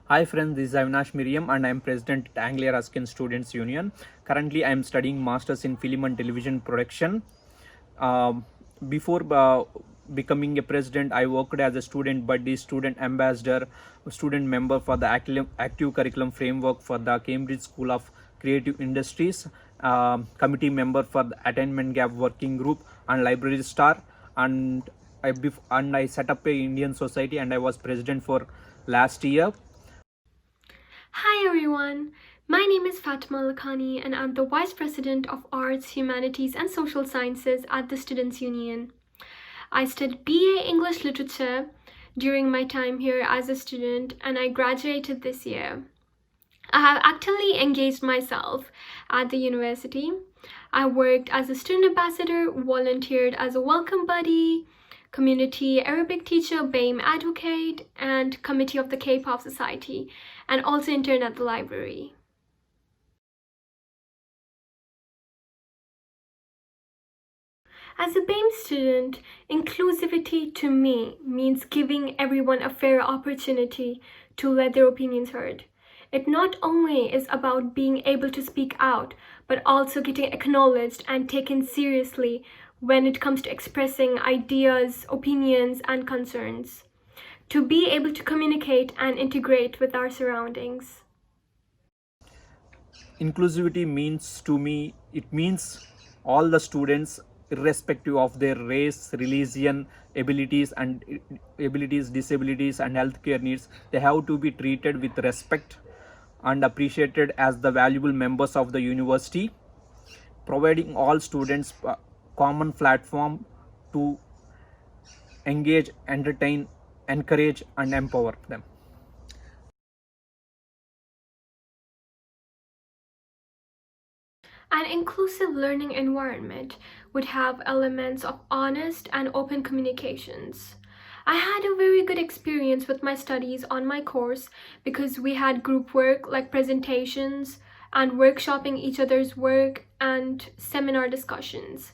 Hi friends, this is Avinash Miriyam and I am president at Anglia Ruskin Students Union. Currently, I am studying masters in film and television production. Before becoming a president, I worked as a student buddy, student ambassador, student member for the active curriculum framework for the Cambridge School of Creative Industries, committee member for the Attainment Gap Working Group and library star. And I set up a Indian society and I was president for last year. Hi everyone, my name is Fatima Lakhani and I'm the Vice President of Arts, Humanities and Social Sciences at the Students Union. I studied BA English Literature during my time here as a student and I graduated this year. I have actively engaged myself at the university. I worked as a student ambassador, volunteered as a welcome buddy, community Arabic teacher, BAME advocate, and committee of the K-pop society, and also interned at the library. As a BAME student, inclusivity to me means giving everyone a fair opportunity to let their opinions heard. It not only is about being able to speak out, but also getting acknowledged and taken seriously when it comes to expressing ideas, opinions, and concerns. To be able to communicate and integrate with our surroundings. Inclusivity means to me, it means all the students, irrespective of their race, religion, disabilities, and healthcare needs, they have to be treated with respect and appreciated as the valuable members of the university, providing all students a common platform to engage, entertain, encourage, and empower them. An inclusive learning environment would have elements of honest and open communications. I had a very good experience with my studies on my course because we had group work like presentations and workshopping each other's work and seminar discussions.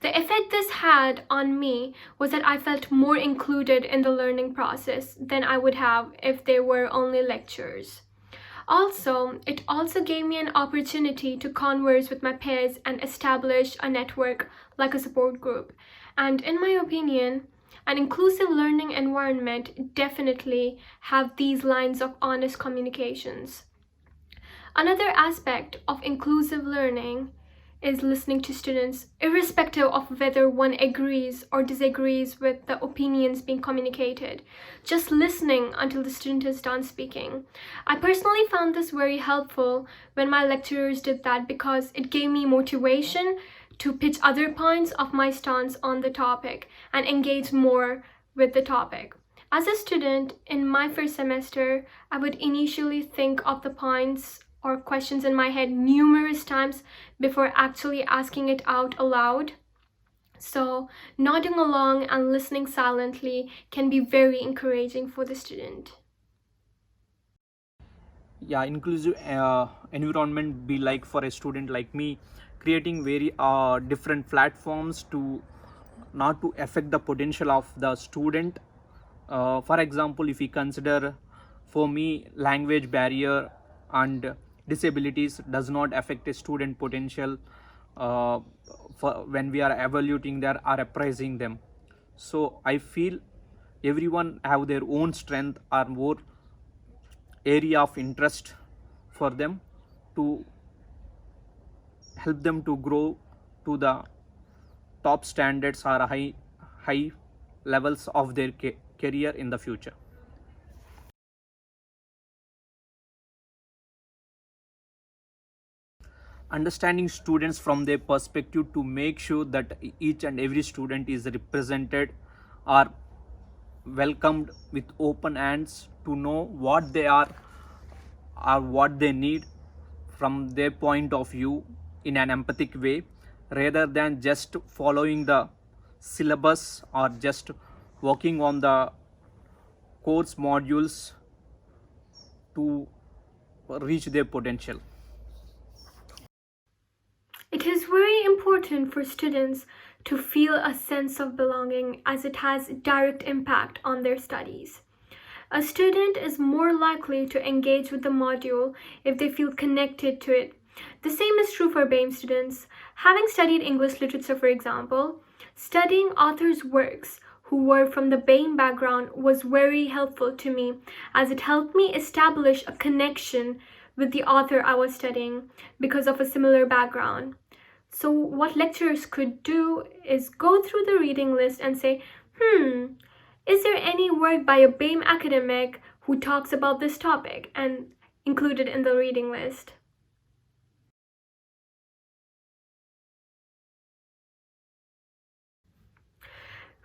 The effect this had on me was that I felt more included in the learning process than I would have if they were only lectures. Also, it also gave me an opportunity to converse with my peers and establish a network like a support group. And in my opinion, an inclusive learning environment definitely have these lines of honest communications. Another aspect of inclusive learning is listening to students, irrespective of whether one agrees or disagrees with the opinions being communicated. Just listening until the student is done speaking. I personally found this very helpful when my lecturers did that because it gave me motivation to pitch other points of my stance on the topic and engage more with the topic. As a student, in my first semester, I would initially think of the points or questions in my head numerous times before actually asking it out aloud. So, nodding along and listening silently can be very encouraging for the student. Yeah, inclusive environment be like for a student like me, creating very different platforms to not to affect the potential of the student. For example, if we consider, for me, language barrier and disabilities does not affect a student potential uh, for when we are evaluating their or appraising them. So I feel everyone have their own strength or more area of interest for them to help them to grow to the top standards or high levels of their career in the future. Understanding students from their perspective to make sure that each and every student is represented or welcomed with open hands, to know what they are or what they need from their point of view in an empathic way, rather than just following the syllabus or just working on the course modules to reach their potential. It is very important for students to feel a sense of belonging as it has direct impact on their studies. A student is more likely to engage with the module if they feel connected to it. The same is true for BAME students. Having studied English literature, for example, studying authors' works who were from the BAME background was very helpful to me, as it helped me establish a connection with the author I was studying because of a similar background. So what lecturers could do is go through the reading list and say, is there any work by a BAME academic who talks about this topic, and include it in the reading list.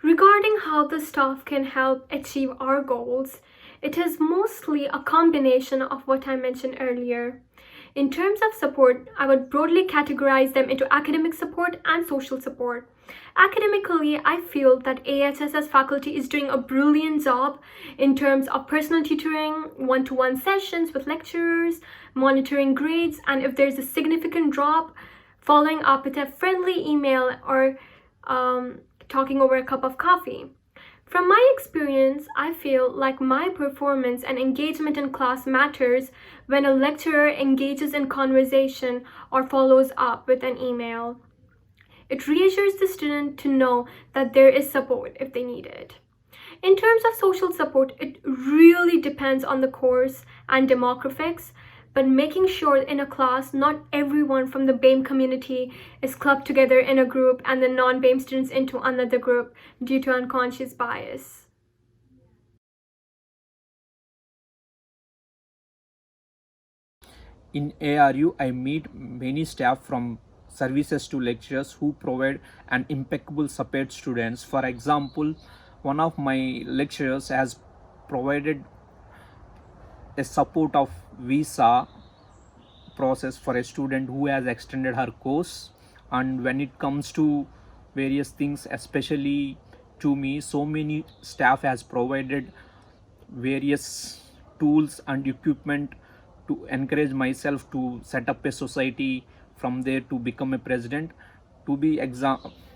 Regarding how the staff can help achieve our goals, it is mostly a combination of what I mentioned earlier. In terms of support, I would broadly categorize them into academic support and social support. Academically, I feel that AHSS faculty is doing a brilliant job in terms of personal tutoring, one-to-one sessions with lecturers, monitoring grades, and if there's a significant drop, following up with a friendly email or talking over a cup of coffee. From my experience, I feel like my performance and engagement in class matters when a lecturer engages in conversation or follows up with an email. It reassures the student to know that there is support if they need it. In terms of social support, it really depends on the course and demographics, but making sure in a class not everyone from the BAME community is clubbed together in a group and the non-BAME students into another group due to unconscious bias. In ARU, I meet many staff from services to lecturers who provide an impeccable support students. For example, one of my lecturers has provided a support of visa process for a student who has extended her course, and when it comes to various things, especially to me, so many staff has provided various tools and equipment to encourage myself to set up a society, from there to become a president. To be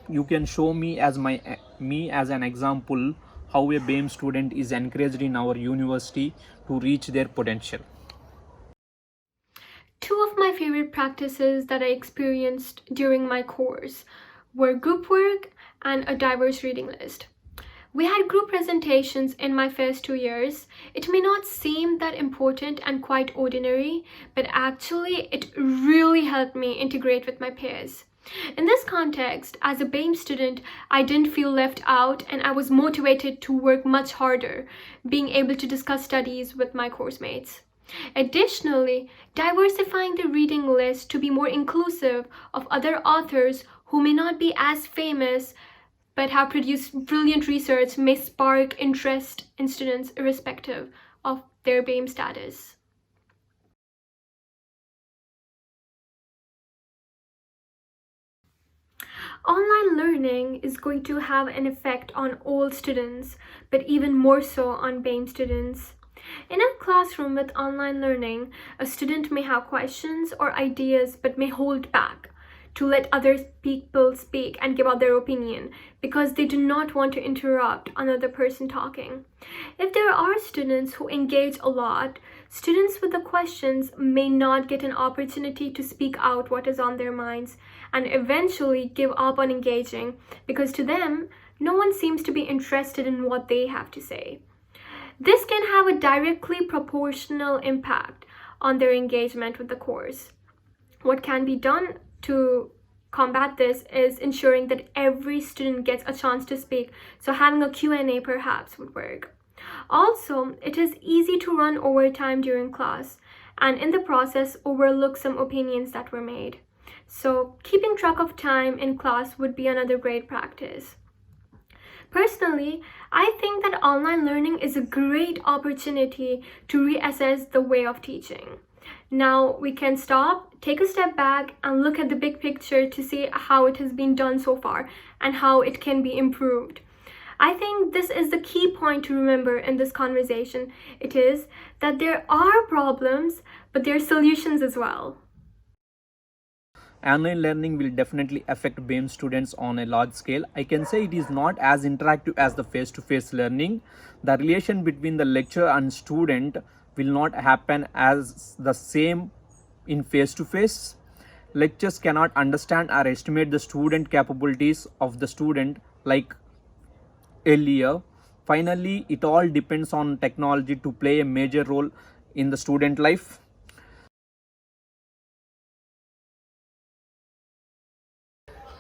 you can show me as an example how a BAME student is encouraged in our university to reach their potential. Two of my favorite practices that I experienced during my course were group work and a diverse reading list. We had group presentations in my first 2 years. It may not seem that important and quite ordinary, but actually it really helped me integrate with my peers. In this context, as a BAME student, I didn't feel left out and I was motivated to work much harder, being able to discuss studies with my course mates. Additionally, diversifying the reading list to be more inclusive of other authors who may not be as famous but have produced brilliant research may spark interest in students irrespective of their BAME status. Online learning is going to have an effect on all students, but even more so on BAME students. In a classroom with online learning, a student may have questions or ideas but may hold back to let other people speak and give out their opinion because they do not want to interrupt another person talking. If there are students who engage a lot, students with the questions may not get an opportunity to speak out what is on their minds and eventually give up on engaging because to them, no one seems to be interested in what they have to say. This can have a directly proportional impact on their engagement with the course. What can be done to combat this is ensuring that every student gets a chance to speak, so having a Q&A perhaps would work. Also, it is easy to run overtime during class and in the process overlook some opinions that were made. So keeping track of time in class would be another great practice. Personally, I think that online learning is a great opportunity to reassess the way of teaching. Now we can stop, take a step back, and look at the big picture to see how it has been done so far and how it can be improved. I think this is the key point to remember in this conversation. It is that there are problems, but there are solutions as well. online learning will definitely affect BAME students on a large scale. I can say it is not as interactive as the face-to-face learning. The relation between the lecturer and student will not happen as the same in face-to-face. Lectures cannot understand or estimate the student capabilities of the student like earlier. Finally, it all depends on technology to play a major role in the student life.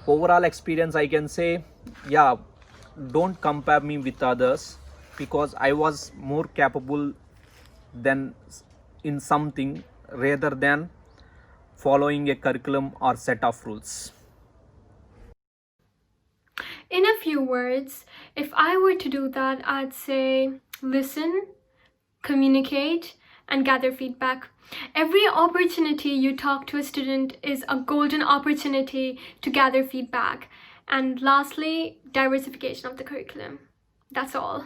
Overall experience, I can say, yeah, don't compare me with others, because I was more capable than in something rather than following a curriculum or set of rules. In a few words, if I were to do that, I'd say listen, communicate, and gather feedback. Every opportunity you talk to a student is a golden opportunity to gather feedback. And lastly, diversification of the curriculum. That's all.